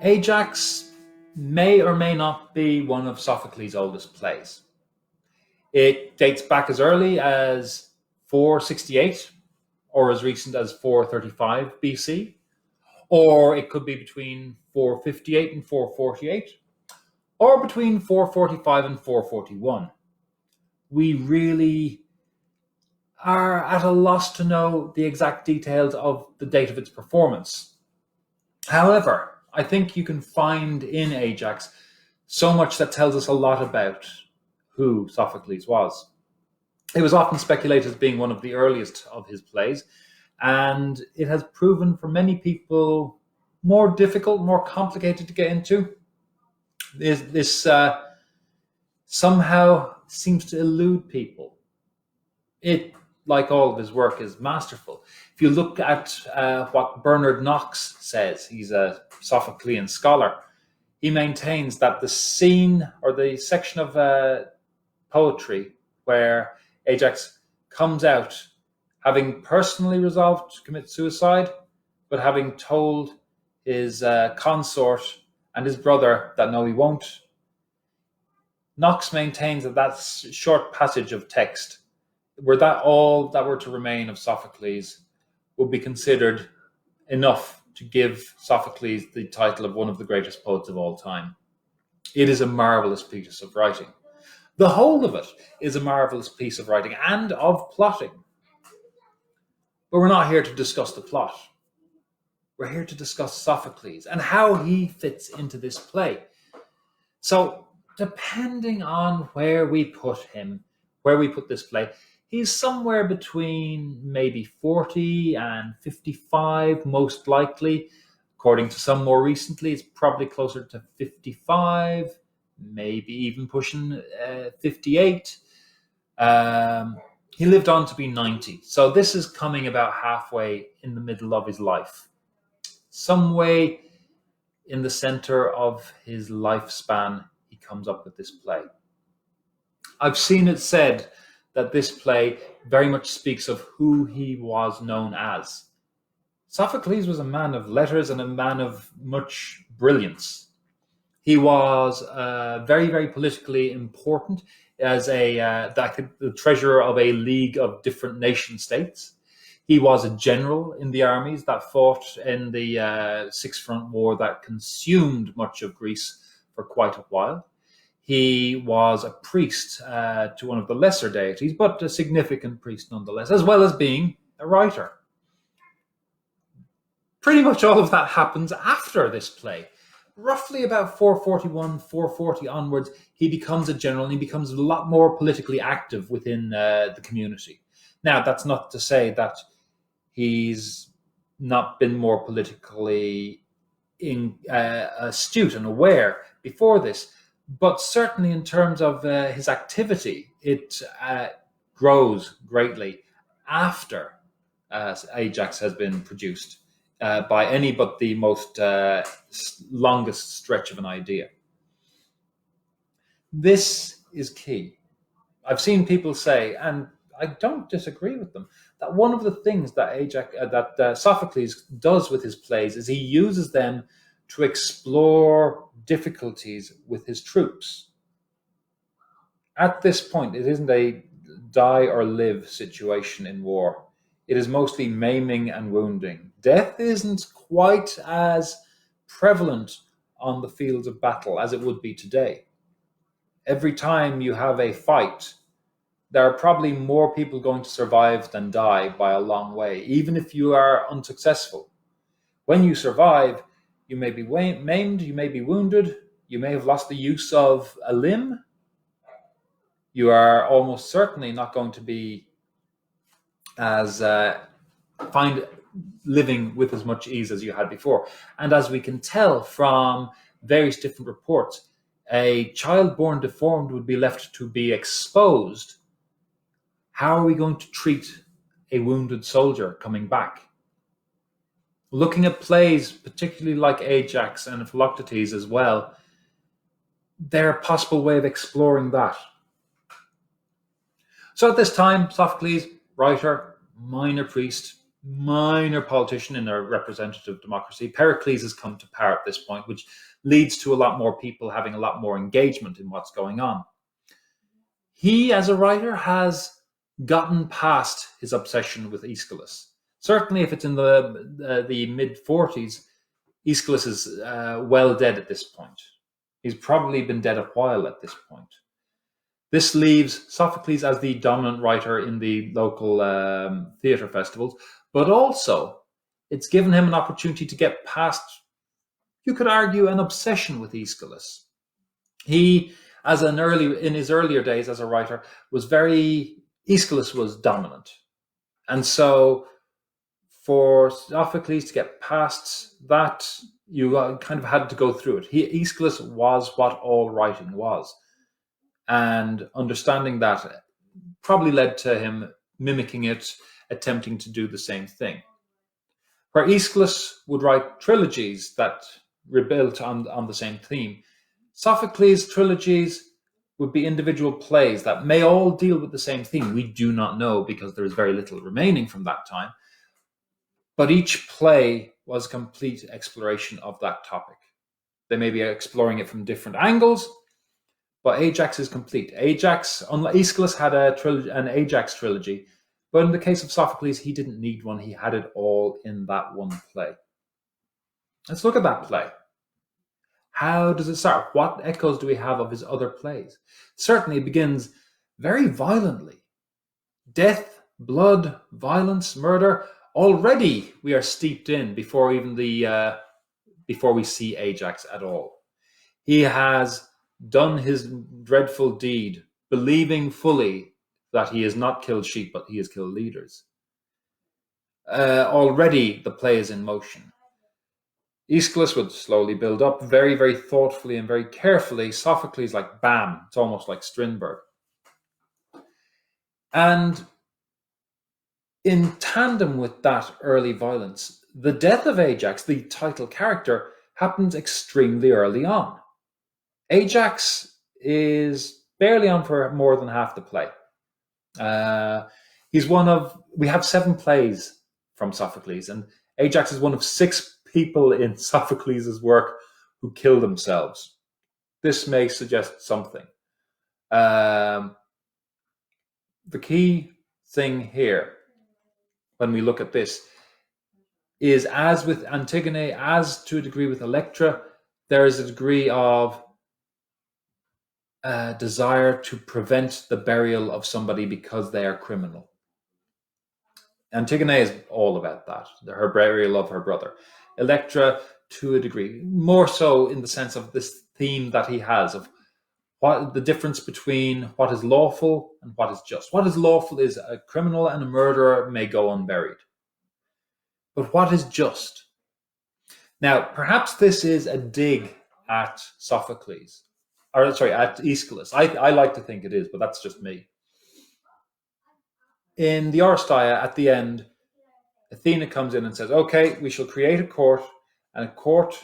Ajax may or may not be one of Sophocles' oldest plays. It dates back as early as 468 or as recent as 435 BC, or it could be between 458 and 448, or between 445 and 441. We really are at a loss to know the exact details of the date of its performance. However, I think you can find in Ajax so much that tells us a lot about who Sophocles was. It was often speculated as being one of the earliest of his plays, and it has proven for many people more difficult, more complicated to get into. This somehow seems to elude people. It, like all of his work, is masterful. If you look at what Bernard Knox says, he's a Sophoclean scholar, he maintains that the scene or the section of poetry where Ajax comes out having personally resolved to commit suicide, but having told his consort and his brother that no, he won't. Knox maintains that that short passage of text, were that all that were to remain of Sophocles, would be considered enough to give Sophocles the title of one of the greatest poets of all time. It is a marvelous piece of writing. The whole of it is a marvelous piece of writing and of plotting. But we're not here to discuss the plot. We're here to discuss Sophocles and how he fits into this play. So, depending on where we put him, where we put this play, he's somewhere between maybe 40 and 55, most likely. According to some more recently, it's probably closer to 55, maybe even pushing 58. He lived on to be 90. So this is coming about halfway in the middle of his life. Some way in the center of his lifespan, he comes up with this play. I've seen it said that this play very much speaks of who he was known as. Sophocles was a man of letters and a man of much brilliance. He was very, very politically important as the treasurer of a league of different nation states. He was a general in the armies that fought in the Six Front War that consumed much of Greece for quite a while. He was a priest to one of the lesser deities, but a significant priest nonetheless, as well as being a writer. Pretty much all of that happens after this play. Roughly about 441, 440 onwards, he becomes a general and he becomes a lot more politically active within the community. Now, that's not to say that he's not been more politically astute and aware before this, but certainly in terms of his activity, it grows greatly after Ajax has been produced by any but the most longest stretch of an idea. This is key. I've seen people say, and I don't disagree with them, that one of the things that Sophocles does with his plays is he uses them to explore difficulties with his troops. At this point, it isn't a die or live situation in war. It is mostly maiming and wounding. Death isn't quite as prevalent on the fields of battle as it would be today. Every time you have a fight, there are probably more people going to survive than die by a long way, even if you are unsuccessful. When you survive, you may be maimed, you may be wounded, you may have lost the use of a limb. You are almost certainly not going to be as find living with as much ease as you had before. And as we can tell from various different reports, a child born deformed would be left to be exposed. How are we going to treat a wounded soldier coming back? Looking at plays, particularly like Ajax and Philoctetes as well, they're a possible way of exploring that. So at this time, Sophocles, writer, minor priest, minor politician in a representative democracy. Pericles has come to power at this point, which leads to a lot more people having a lot more engagement in what's going on. He, as a writer, has gotten past his obsession with Aeschylus. Certainly, if it's in the mid-40s, Aeschylus is well dead at this point. He's probably been dead a while at this point. This leaves Sophocles as the dominant writer in the local theatre festivals, but also it's given him an opportunity to get past, you could argue, an obsession with Aeschylus. He, in his earlier days as a writer, Aeschylus was dominant. And so for Sophocles to get past that, you kind of had to go through it. Aeschylus was what all writing was. And understanding that probably led to him mimicking it, attempting to do the same thing. Where Aeschylus would write trilogies that rebuilt on the same theme, Sophocles' trilogies would be individual plays that may all deal with the same theme. We do not know because there is very little remaining from that time. But each play was a complete exploration of that topic. They may be exploring it from different angles, but Ajax is complete. Aeschylus had an Ajax trilogy, but in the case of Sophocles, he didn't need one. He had it all in that one play. Let's look at that play. How does it start? What echoes do we have of his other plays? Certainly it begins very violently. Death, blood, violence, murder. Already we are steeped in before we see Ajax at all. He has done his dreadful deed, believing fully that he has not killed sheep, but he has killed leaders. Already the play is in motion. Aeschylus would slowly build up very, very thoughtfully and very carefully. Sophocles, like bam, it's almost like Strindberg. And in tandem with that early violence, the death of Ajax, the title character, happens extremely early on. Ajax is barely on for more than half the play. We have 7 plays from Sophocles, and Ajax is one of 6 people in Sophocles' work who kill themselves. This may suggest something. The key thing here, when we look at this, is as with Antigone, as to a degree with Electra, there is a degree of desire to prevent the burial of somebody because they are criminal. Antigone is all about that, her burial of her brother. Electra, to a degree, more so in the sense of this theme that he has of what the difference between what is lawful and what is just. What is lawful is a criminal and a murderer may go unburied. But what is just? Now, perhaps this is a dig at Sophocles, at Aeschylus. I like to think it is, but that's just me. In the Oresteia, at the end, Athena comes in and says, okay, we shall create a court, and a court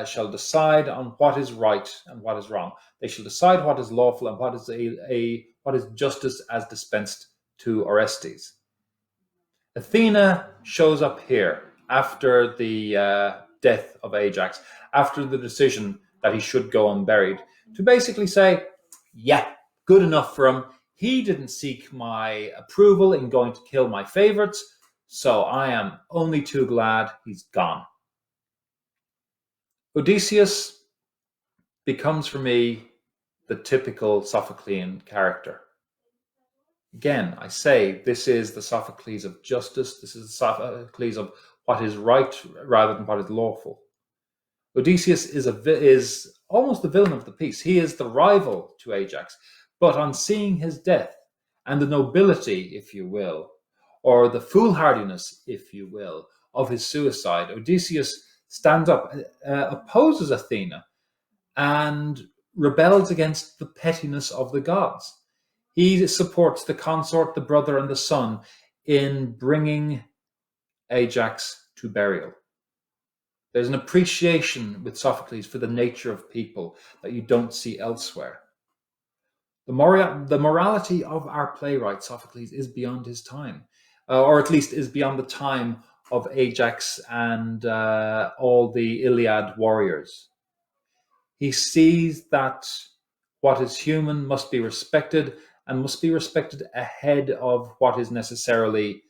shall decide on what is right and what is wrong. They shall decide what is lawful and what is justice as dispensed to Orestes. Athena shows up here after the death of Ajax, after the decision that he should go unburied, to basically say, yeah, good enough for him. He didn't seek my approval in going to kill my favorites, so I am only too glad he's gone. Odysseus becomes for me the typical Sophoclean character. Again, I say this is the Sophocles of justice. This is the Sophocles of what is right rather than what is lawful. Odysseus is almost the villain of the piece. He is the rival to Ajax. But on seeing his death and the nobility, if you will, or the foolhardiness, if you will, of his suicide, Odysseus stands up, opposes Athena, and rebels against the pettiness of the gods. He supports the consort, the brother, and the son in bringing Ajax to burial. There's an appreciation with Sophocles for the nature of people that you don't see elsewhere. The morality of our playwright, Sophocles, is beyond his time. or at least is beyond the time of Ajax and all the Iliad warriors. He sees that what is human must be respected, and must be respected ahead of what is necessarily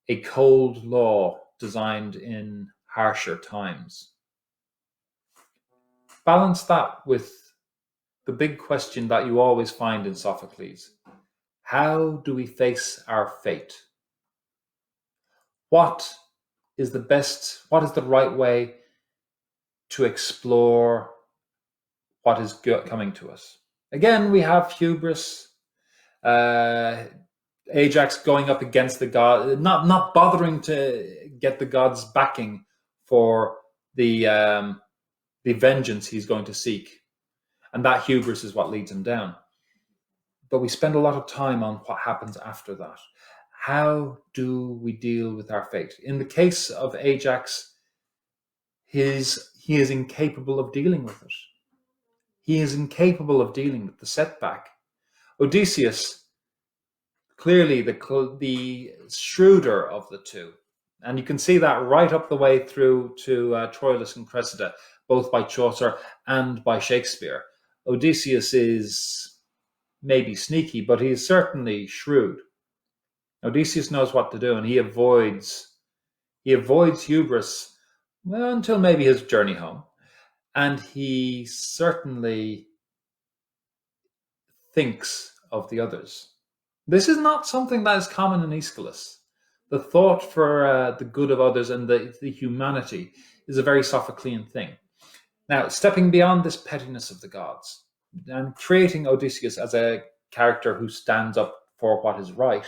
a cold law designed in harsher times. Balance that with the big question that you always find in Sophocles. How do we face our fate? What is the right way to explore what is coming to us? Again, we have hubris, Ajax going up against the god, not bothering to get the god's backing for the vengeance he's going to seek. And that hubris is what leads him down. But we spend a lot of time on what happens after that. How do we deal with our fate? In the case of Ajax, he is incapable of dealing with it. He is incapable of dealing with the setback. Odysseus, clearly the shrewder of the two. And you can see that right up the way through to Troilus and Cressida, both by Chaucer and by Shakespeare. Odysseus is maybe sneaky, but he is certainly shrewd. Odysseus knows what to do, and he avoids hubris, well, until maybe his journey home. And he certainly thinks of the others. This is not something that is common in Aeschylus. The thought for the good of others and the humanity is a very Sophoclean thing. Now, stepping beyond this pettiness of the gods and creating Odysseus as a character who stands up for what is right,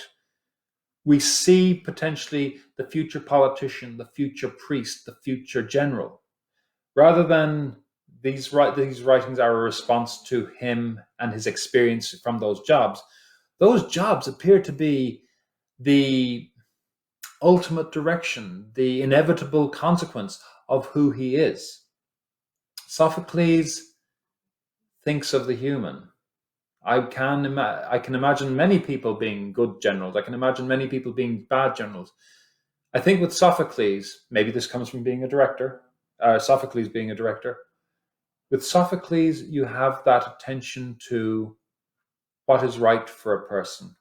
we see potentially the future politician, the future priest, the future general. Rather than these writings are a response to him and his experience from those jobs appear to be the ultimate direction, the inevitable consequence of who he is. Sophocles thinks of the human. I can imagine many people being good generals. I can imagine many people being bad generals. I think with Sophocles, maybe this comes from being a director, Sophocles being a director. With Sophocles, you have that attention to what is right for a person.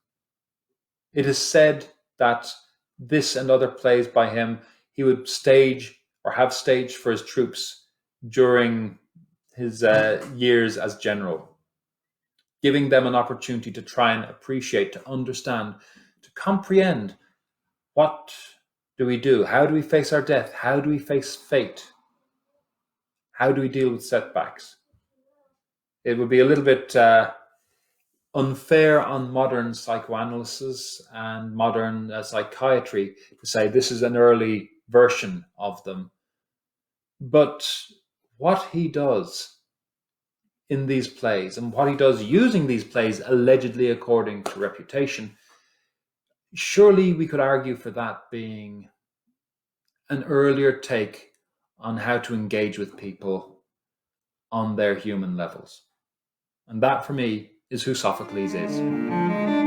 It is said that this and other plays by him, he would stage or have staged for his troops during his years as general, giving them an opportunity to try and appreciate, to understand, to comprehend what do we do? How do we face our death? How do we face fate? How do we deal with setbacks? It would be a little bit unfair on modern psychoanalysis and modern psychiatry to say this is an early version of them. But what he does in these plays and what he does using these plays allegedly according to reputation, surely we could argue for that being an earlier take on how to engage with people on their human levels. And that for me is who Sophocles is.